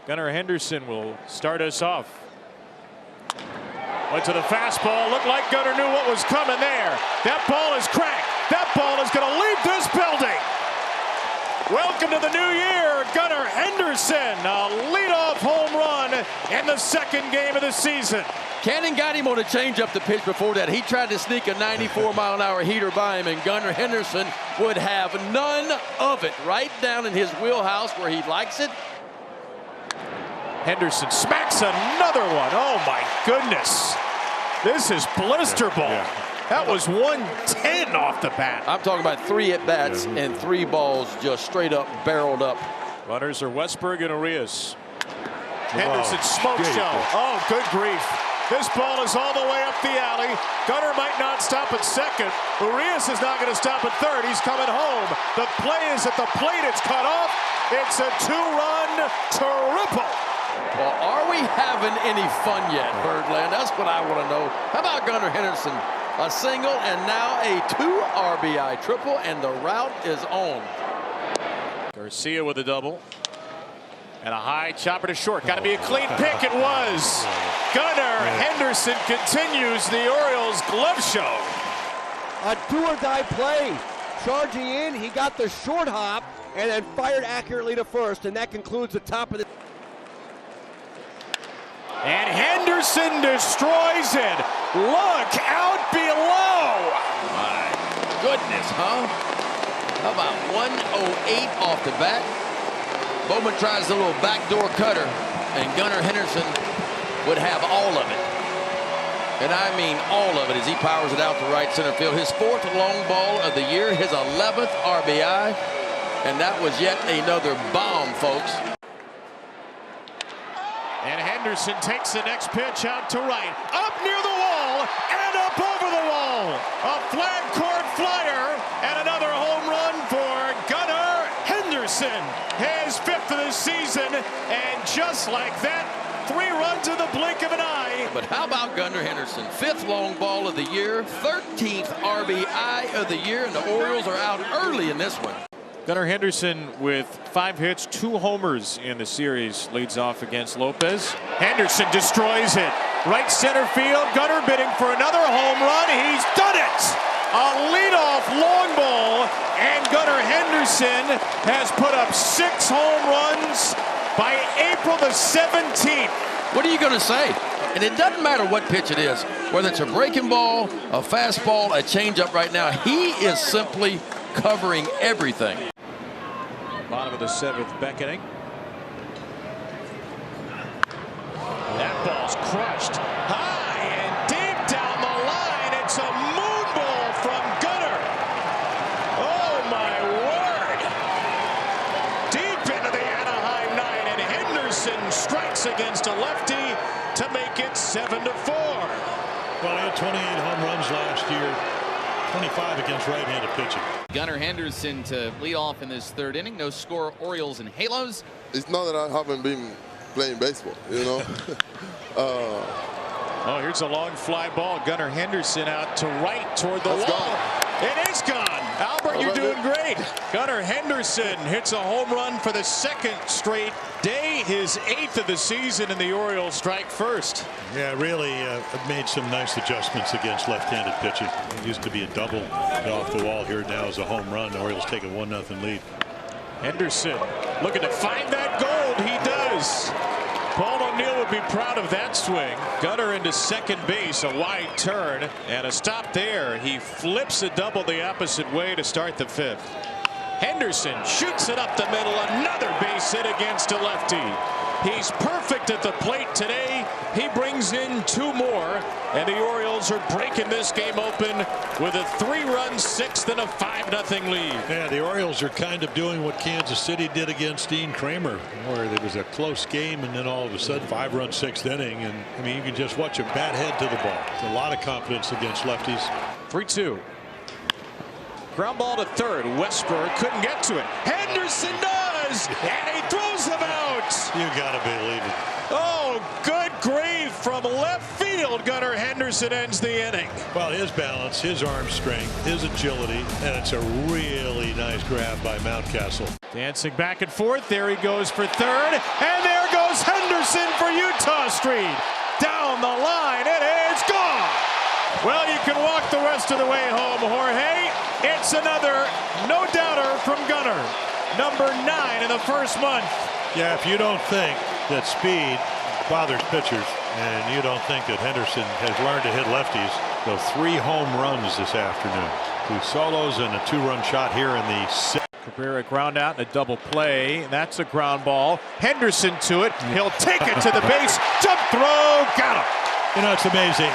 Gunnar Henderson will start us off. Went to the fastball. Looked like Gunnar knew what was coming there. That ball is cracked. That ball is going to leave this building. Welcome to the new year, Gunnar Henderson. A leadoff home run in the second game of the season. Cannon got him on a changeup the pitch before that. He tried to sneak a 94-mile-an-hour heater by him, and Gunnar Henderson would have none of it. Right down in his wheelhouse where he likes it. Henderson smacks another one. Oh, my goodness. This is blister ball. Yeah. That was 110 off the bat. I'm talking about 3 at-bats and 3 balls just straight up barreled up. Runners are Westberg and Arias. Henderson smoke show. Oh, good grief. This ball is all the way up the alley. Gunnar might not stop at second. Arias is not going to stop at third. He's coming home. The play is at the plate. It's cut off. It's a 2-run triple. Well, are we having any fun yet, Birdland? That's what I want to know. How about Gunnar Henderson? A single and now a 2 RBI triple, and the route is on. Garcia with a double. And a high chopper to short. Got to be a clean pick. It was. Gunnar Henderson continues the Orioles glove show. A do-or-die play. Charging in, he got the short hop and then fired accurately to first, and that concludes the top of the... And Henderson destroys it. Look out below. My goodness, huh? How about 108 off the bat? Bowman tries a little backdoor cutter, and Gunnar Henderson would have all of it. And I mean all of it as he powers it out to right center field. His 4th long ball of the year, his 11th RBI, and that was yet another bomb, folks. And Henderson takes the next pitch out to right. Up near the wall and up over the wall. A flag court flyer and another home run for Gunnar Henderson. His 5th of the season, and just like that, 3 runs in the blink of an eye. But how about Gunnar Henderson? 5th long ball of the year, 13th RBI of the year, and the Orioles are out early in this one. Gunnar Henderson with 5 hits, 2 homers in the series, leads off against Lopez. Henderson destroys it. Right center field. Gunnar bidding for another home run. He's done it. A leadoff long ball, and Gunnar Henderson has put up 6 home runs by April the 17th. What are you going to say? And it doesn't matter what pitch it is, whether it's a breaking ball, a fastball, a changeup right now. He is simply covering everything. Bottom of the 7th, beckoning. That ball's crushed high and deep down the line. It's a moon ball from Gunnar. Oh my word! Deep into the Anaheim 9, and Henderson strikes against a lefty to make it 7-4. Well, he had 28 home runs last year. 25 against right-handed pitching. Gunnar Henderson to lead off in this 3rd inning. No score, Orioles and Halos. It's not that I haven't been playing baseball, you know. Oh, here's a long fly ball. Gunnar Henderson out to right toward the wall. Gone. It is gone. Albert, you're doing great. Gunnar Henderson hits a home run for the 2nd straight day, his 8th of the season, and the Orioles strike first. Yeah, really made some nice adjustments against left-handed pitching. It used to be a double off the wall. Here now is a home run. The Orioles take a 1-0 lead. Henderson looking to find that gold. He does. Paul O'Neill would be proud of that swing. Gunnar into second base, a wide turn, and a stop there. He flips a double the opposite way to start the 5th. Henderson shoots it up the middle, another base hit against a lefty. He's perfect at the plate today. He brings in 2 more, and the Orioles are breaking this game open with a 3-run 6th and a 5-0 lead. Yeah, the Orioles are kind of doing what Kansas City did against Dean Kramer, where it was a close game, and then all of a sudden 5-run 6th inning, and I mean you can just watch him bat head to the ball. It's a lot of confidence against lefties. 3-2. Ground ball to 3rd. Westberg couldn't get to it. Henderson does, and he throws him out. You gotta believe it. Oh, good grief from left field. Gunnar Henderson ends the inning. Well, his balance, his arm strength, his agility, and it's a really nice grab by Mountcastle. Dancing back and forth. There he goes for 3rd, and there goes Henderson for Utah Street. Down the line, it is gone. Well, you can walk the rest of the way home, Jorge. It's another no-doubter from Gunnar. Number 9 in the first month. Yeah, if you don't think that speed bothers pitchers, and you don't think that Henderson has learned to hit lefties, so 3 home runs this afternoon. 2 solos and a 2-run shot here in the 6th. Cabrera ground out in a double play. That's a ground ball. Henderson to it. He'll take it to the base. Jump throw. Got him. You know, it's amazing.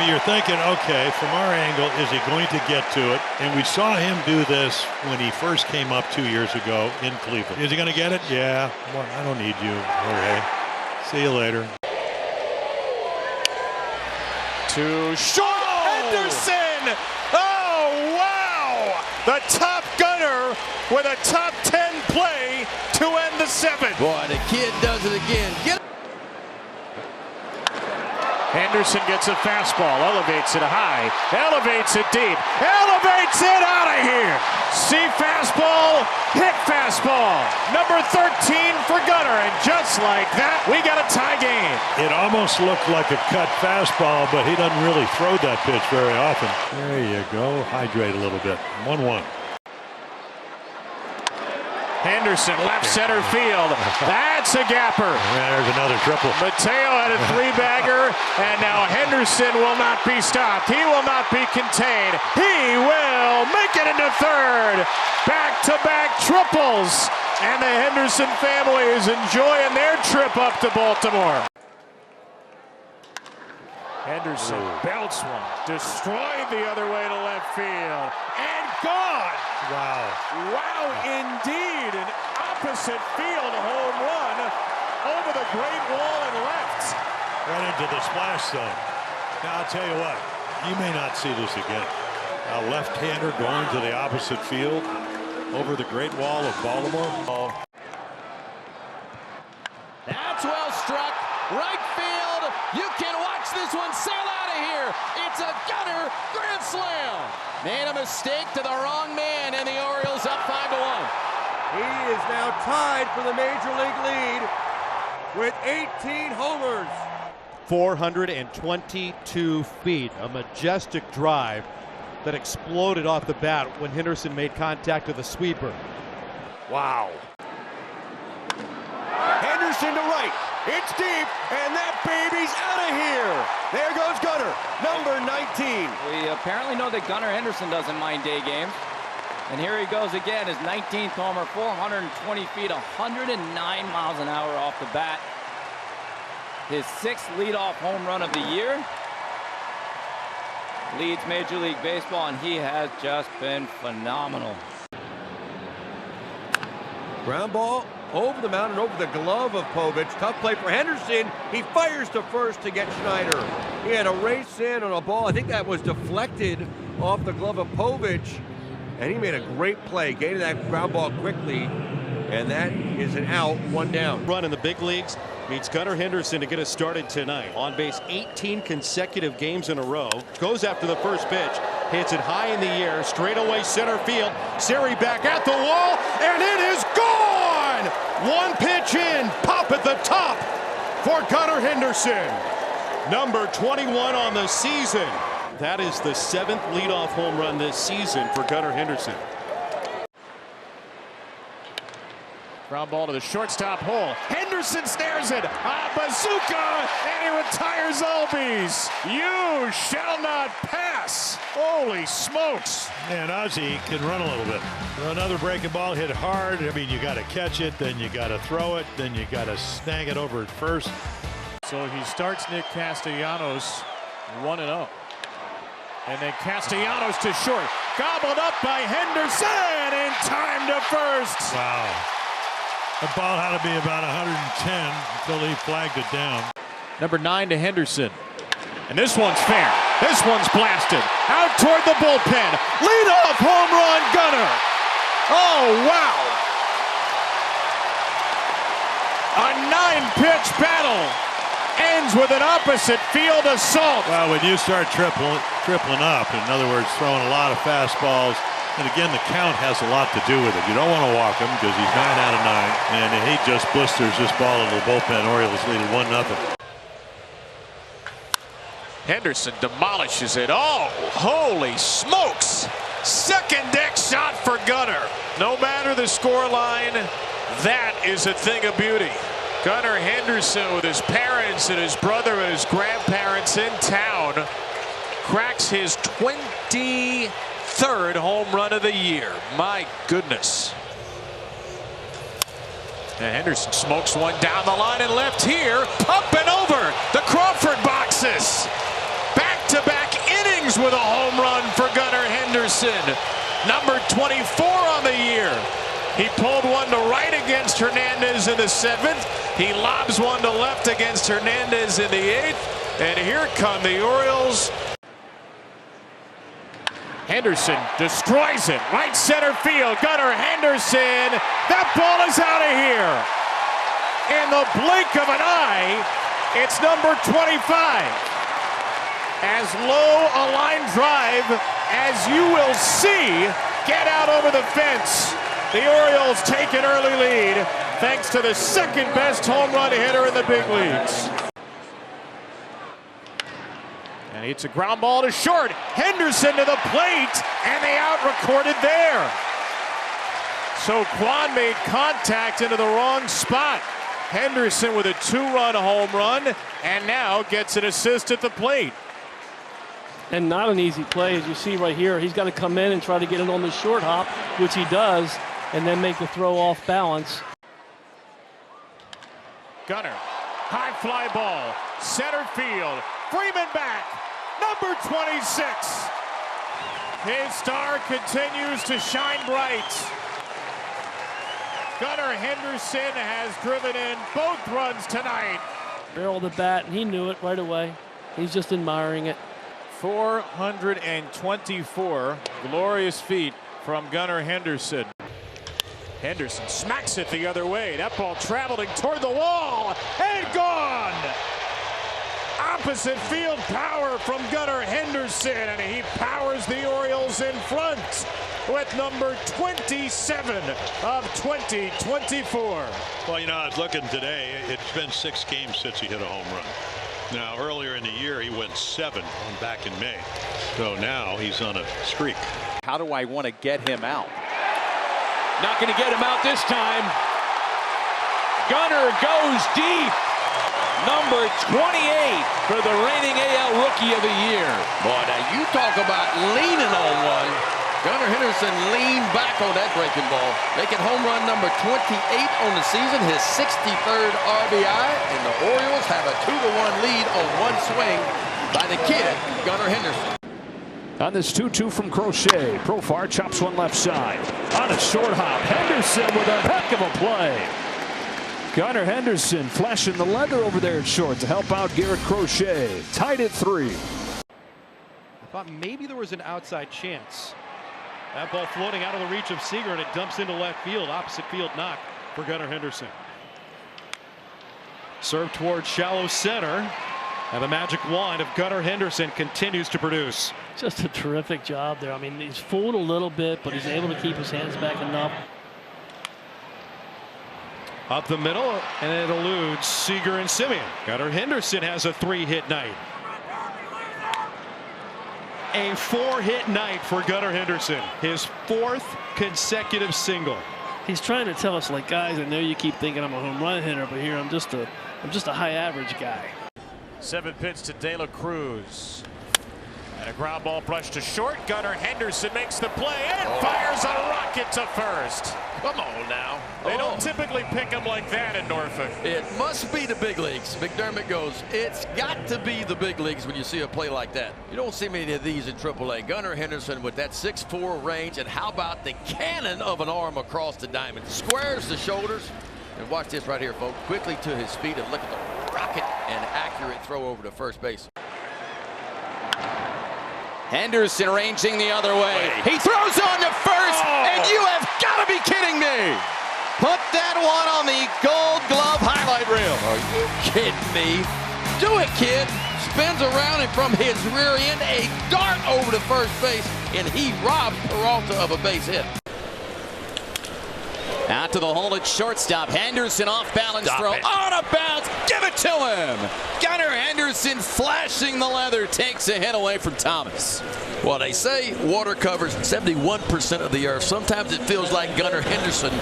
You're thinking, okay, from our angle, is he going to get to it? And we saw him do this when he first came up 2 years ago in Cleveland. Is he going to get it? Yeah. Well, I don't need you, Jorge. See you later. To short. Henderson. Oh, wow. The top gunner with a top 10 play to end the 7th. Boy, the kid does it again. Get Henderson gets a fastball, elevates it high, elevates it deep, elevates it out of here. See fastball, hit fastball. Number 13 for Gunnar, and just like that, we got a tie game. It almost looked like a cut fastball, but he doesn't really throw that pitch very often. There you go. Hydrate a little bit. 1-1. Henderson, left center field. That's a gapper. Yeah, there's another triple. Mateo had a 3-bagger, and now Henderson will not be stopped. He will not be contained. He will make it into 3rd. Back-to-back triples, and the Henderson family is enjoying their trip up to Baltimore. Henderson belts one, destroyed the other way to left field, and gone. Wow. Wow, indeed, an opposite field home run over the great wall and left. Right into the splash zone. Now, I'll tell you what, you may not see this again. A left-hander going to the opposite field over the great wall of Baltimore. That's well struck. Right field. You can watch this one sail out of here. It's a Gunnar grand slam. Made a mistake to the wrong man, and the Orioles up 5-1. He is now tied for the Major League lead with 18 homers. 422 feet, a majestic drive that exploded off the bat when Henderson made contact with the sweeper. Wow. Henderson to right. It's deep, and that baby's out of here. There goes Gunnar, number 19. We apparently know that Gunnar Henderson doesn't mind day games. And here he goes again, his 19th homer, 420 feet, 109 miles an hour off the bat. His 6th leadoff home run of the year. Leads Major League Baseball, and he has just been phenomenal. Ground ball over the mound and over the glove of Povich. Tough play for Henderson. He fires to first to get Schneider. He had a race in on a ball. I think that was deflected off the glove of Povich. And he made a great play, getting that ground ball quickly. And that is an out, 1 down. Run in the big leagues meets Gunnar Henderson to get us started tonight. On base 18 consecutive games in a row. Goes after the first pitch. Hits it high in the air. Straight away center field. Siri back at the wall. And it is gone! 1 pitch in. Pop at the top for Gunnar Henderson. Number 21 on the season. That is the 7th leadoff home run this season for Gunnar Henderson. Ground ball to the shortstop hole. Henderson snares it. Bazooka, and he retires Albies. You shall not pass. Holy smokes. And Ozzie can run a little bit. Another breaking ball hit hard. I mean, you got to catch it, then you got to throw it, then you got to snag it over at first. So he starts Nick Castellanos 1-0. And then Castellanos to short. Gobbled up by Henderson in time to first. Wow. The ball had to be about 110 until he flagged it down. Number 9 to Henderson. And this one's fair. This one's blasted. Out toward the bullpen. Leadoff home run, Gunnar. Oh, wow. A 9-pitch battle ends with an opposite field assault. Well, when you start tripling up, in other words, throwing a lot of fastballs, And again, the count has a lot to do with it. You don't want to walk him because he's 9 out of 9, and he just blisters this ball into the bullpen. Orioles leading 1-0. Henderson demolishes it. Oh, holy smokes! Second deck shot for Gunnar. No matter the score line, that is a thing of beauty. Gunnar Henderson, with his parents and his brother and his grandparents in town, cracks his 23rd home run of the year. My goodness. And Henderson smokes one down the line and left here, up and over the Crawford boxes. Back-to-back innings with a home run for Gunnar Henderson. Number 24 on the year. He pulled one to right against Hernandez in the 7th. He lobs one to left against Hernandez in the 8th. And here come the Orioles. Henderson destroys it. Right center field. Gunnar Henderson. That ball is out of here. In the blink of an eye, it's number 25. As low a line drive as you will see get out over the fence. The Orioles take an early lead thanks to the second best home run hitter in the big leagues. And it's a ground ball to short. Henderson to the plate, and the out recorded there. So Kwan made contact into the wrong spot. Henderson with a 2-run home run, and now gets an assist at the plate. And not an easy play, as you see right here. He's got to come in and try to get it on the short hop, which he does, and then make the throw off balance. Gunnar, high fly ball, center field, Freeman back, number 26. His star continues to shine bright. Gunnar Henderson has driven in both runs tonight. Barrel the bat, and he knew it right away. He's just admiring it. 424 glorious feet from Gunnar Henderson. Henderson smacks it the other way. That ball traveling toward the wall and gone. Opposite field power from Gunnar Henderson, and he powers the Orioles in front with number 27 of 2024. Well, you know, I was looking today. It's been 6 games since he hit a home run. Now, earlier in the year, he went 7 back in May. So now he's on a streak. How do I want to get him out? Not going to get him out this time. Gunnar goes deep. Number 28 for the reigning AL Rookie of the Year. Boy, now you talk about leaning on one. Gunnar Henderson leaned back on that breaking ball, making home run number 28 on the season, his 63rd RBI, and the Orioles have a 2-1 lead on one swing by the kid, Gunnar Henderson. On this 2-2 from Crochet, Profar chops one left side. On a short hop, Henderson with a heck of a play. Gunnar Henderson flashing the leather over there at short to help out Garrett Crochet. Tied at 3. I thought maybe there was an outside chance. That ball floating out of the reach of Seager, and it dumps into left field. Opposite field knock for Gunnar Henderson. Serve towards shallow center. And the magic wand of Gunnar Henderson continues to produce. Just a terrific job there. I mean, he's fooled a little bit, but he's able to keep his hands back enough. Up the middle, and it eludes Seager and Simeon. Gunnar Henderson has a 3-hit night. A 4-hit night for Gunnar Henderson. His 4th consecutive single. He's trying to tell us, like, guys, I know you keep thinking I'm a home run hitter, but here I'm just a high average guy. 7th pitch to De La Cruz. And a ground ball brush to short. Gunnar Henderson makes the play and fires a rocket to first. Come on now. They don't typically pick them like that in Norfolk. It must be the big leagues. McDermott goes, it's got to be the big leagues when you see a play like that. You don't see many of these in AAA. Gunnar Henderson with that 6'4" range, and how about the cannon of an arm across the diamond? Squares the shoulders. And watch this right here, folks. Quickly to his feet, and look at the rocket and accurate throw over to first base. Henderson ranging the other way. He throws on to first, and you have got to be kidding me. Put that one on the Gold Glove highlight reel. Are you kidding me? Do it, kid. spins around, and from his rear end, a dart over to first base, and he robs Peralta of a base hit. Out to the hole at shortstop. Henderson off balance throw. Out of bounds. Give it to him. Gunnar Henderson flashing the leather takes a hit away from Thomas. Well, they say water covers 71% of the earth. Sometimes it feels like Gunnar Henderson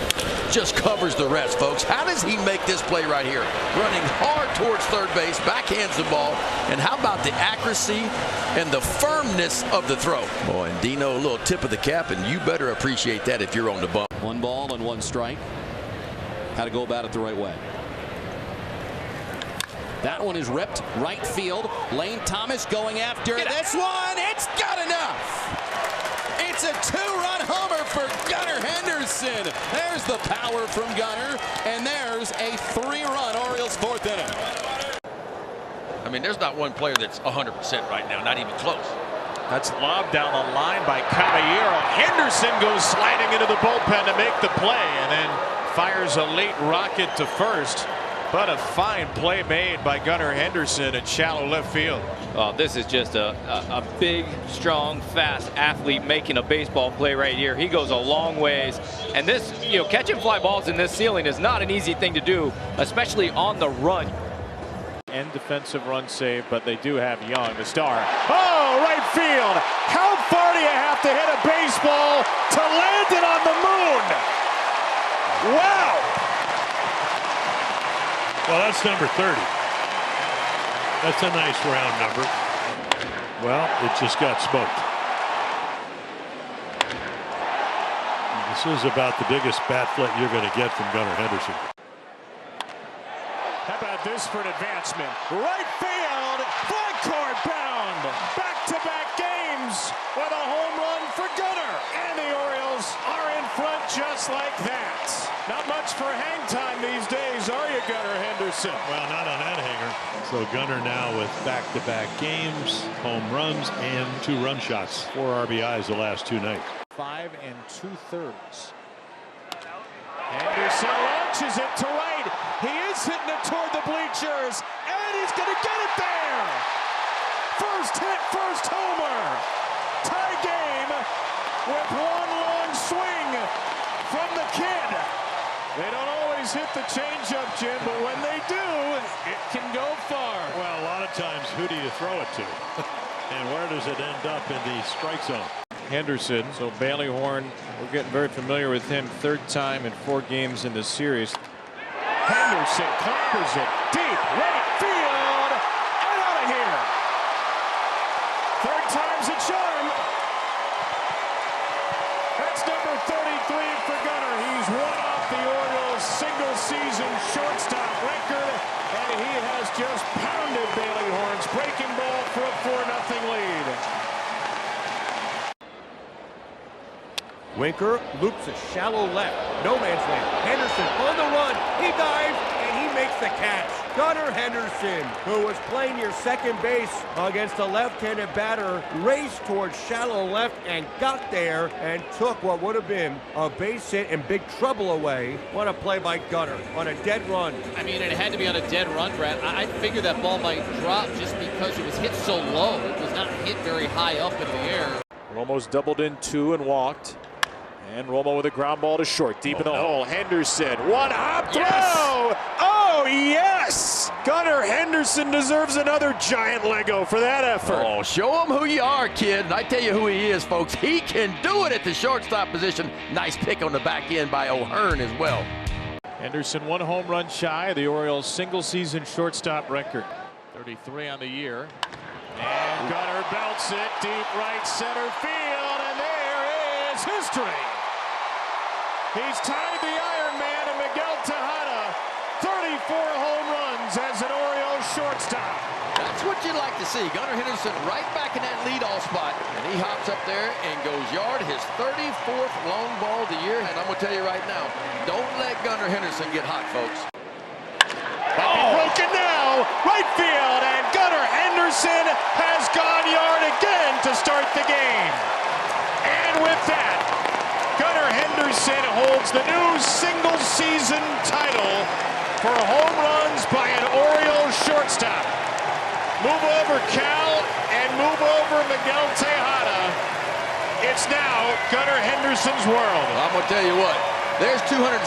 just covers the rest, folks. How does he make this play right here? Running hard towards third base, backhands the ball, and how about the accuracy and the firmness of the throw? Oh, and Dino, a little tip of the cap, and you better appreciate that if you're on the bump. 1 ball and 1 strike. How to go about it the right way. That one is ripped right field. Lane Thomas going after this one. It's got enough. It's a 2-run homer for Gunnar Henderson. There's the power from Gunnar, and there's a 3-run Orioles 4th inning. I mean, there's not one player that's 100% right now, not even close. That's lobbed down the line by Caballero. Henderson goes sliding into the bullpen to make the play, and then fires a late rocket to first. But a fine play made by Gunnar Henderson at shallow left field. Oh, this is just a big, strong, fast athlete making a baseball play right here. He goes a long ways. And this, catching fly balls in this ceiling is not an easy thing to do, especially on the run. And defensive run save, but they do have Young, the star. Oh, right field. How far do you have to hit a baseball to land it on the moon? Wow. Well, that's number 30. That's a nice round number. Well, it just got smoked. This is about the biggest bat flip you're going to get from Gunnar Henderson. How about this for an advancement? Right field, flag cord bound. Back-to-back games with a home run for Gunnar. And the Orioles are in front just like that. Not much for hang time these days, are you, Gunnar Henderson? Well, not on that hanger. So Gunnar now with back-to-back games, home runs, and 2 run shots. 4 RBIs the last 2 nights. 5 2/3. Henderson launches it to right. He is hitting it toward the bleachers, and he's going to get it there. First hit, first homer. Tie game with 1 long swing from the kid. They don't always hit the changeup, Jim, but when they do, it can go far. Well, a lot of times, who do you throw it to? And where does it end up in the strike zone? Henderson, so Bailey Horn, we're getting very familiar with him. 3rd time in 4 games in this series. Henderson conquers it deep right field and out of here. 3rd time's a charm. That's number 33 for Gunnar. He's one off the Orioles single-season shortstop record, and he has just pounded Bailey Horn's breaking ball for a 4-0 lead. Winker loops a shallow left. No man's land. Henderson on the run. He dives, and he makes the catch. Gunnar Henderson, who was playing near second base against a left-handed batter, raced towards shallow left and got there and took what would have been a base hit and big trouble away. What a play by Gunnar on a dead run. I mean, it had to be on a dead run, Brad. I figured that ball might drop just because it was hit so low. It was not hit very high up in the air. Almost doubled in 2 and walked. And Romo with a ground ball to short, deep in the hole. Henderson, 1-hop throw! Yes! Oh, yes! Gunnar Henderson deserves another giant Lego for that effort. Oh, show him who you are, kid. And I tell you who he is, folks. He can do it at the shortstop position. Nice pick on the back end by O'Hearn as well. Henderson 1 home run shy of the Orioles single-season shortstop record. 33 on the year. And Gunnar belts it deep right center field, and there is history. He's tied the Iron Man and Miguel Tejada 34 home runs as an Orioles shortstop. That's what you'd like to see. Gunnar Henderson right back in that leadoff spot. And he hops up there and goes yard, his 34th long ball of the year. And I'm going to tell you right now, don't let Gunnar Henderson get hot, folks. Broken now, right field, and Gunnar Henderson has gone yard again to start the game. And with that, Gunnar Henderson holds the new single-season title for home runs by an Orioles shortstop. Move over over Cal and move over Miguel Tejada. It's now Gunnar Henderson's world. I'm going to tell you what. There's 216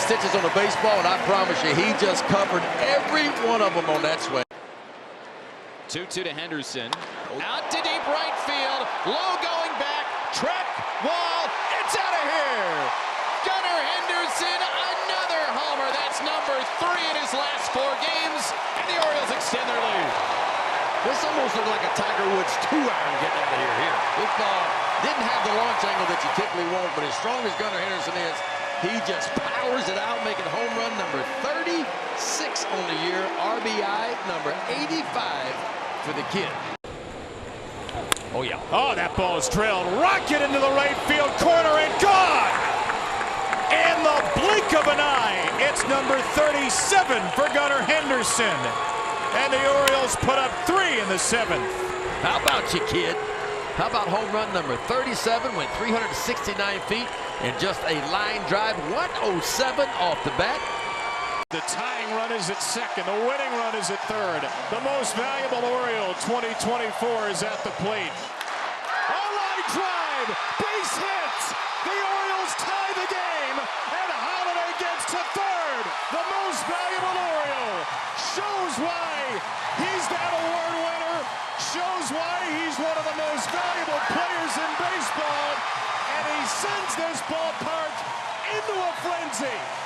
stitches on a baseball, and I promise you, he just covered every one of them on that swing. 2-2 to Henderson. Out to deep right field. Low going back. Trek. Wall. It's out of here. Gunnar Henderson, another homer. That's number 3 in his last 4 games. And the Orioles extend their lead. This almost looked like a Tiger Woods 2-iron getting out of here. This ball didn't have the launch angle that you typically want, but as strong as Gunnar Henderson is, he just powers it out, making home run number 36 on the year. RBI number 85 for the kid. Oh, yeah. Oh, that ball is drilled. Rocket into the right field corner and gone! In the blink of an eye, it's number 37 for Gunnar Henderson. And the Orioles put up 3 in the 7th. How about you, kid? How about home run number 37, went 369 feet, and just a line drive, 107 off the bat. The tying run is at second. The winning run is at third. The most valuable Oriole 2024 is at the plate. A line drive, base hit. The Orioles tie the game, and Holiday gets to third. The most valuable Oriole shows why he's that award winner, shows why he's one of the most valuable players in baseball, and he sends this ballpark into a frenzy.